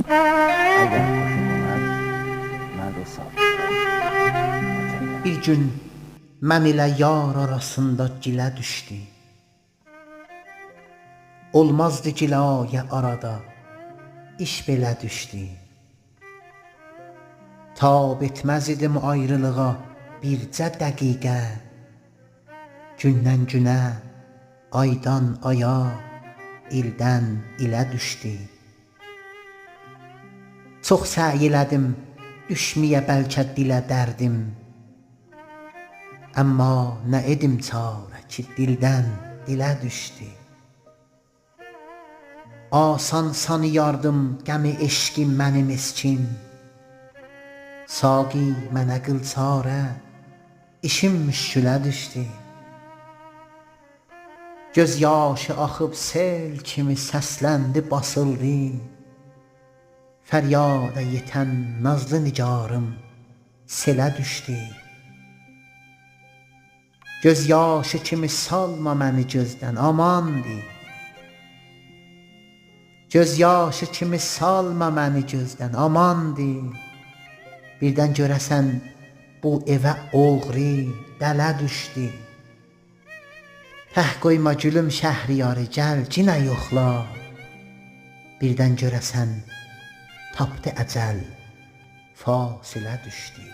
Əgər xoşum olar, mən də sağ. Bir gün mən ilə yar arasında gilə düşdü. Olmazdı giləyə arada, iş belə düşdü. Tab etməz idim ayrılığa bircə dəqiqə. Gündən günə, aydan aya, ildən ilə düşdü. Çox səy elədim, düşməyə bəlkə dilə dərdim. Amma nə edim çarə ki, dildən dilə düşdü. Asan sanıyardım qəmi eşqi məni miskin. Saqi mənə qıl çarə, işim müşkülə düşdü. Göz yaşı axıb sel kimi səsləndi, basıldı. Fəryada yetən nazlı nigarım selə düşdü. Göz yaşı kimi salma məni gözdən, amandı. Göz yaşı kimi salma məni gözdən, amandı. Birdən görəsən bu evə oğru dələ düşdü. Təh qoyma gülüm şəhriyarı, gəl cinə yoxla. Birdən görəsən tapdı əcəl, fasilə düşdü.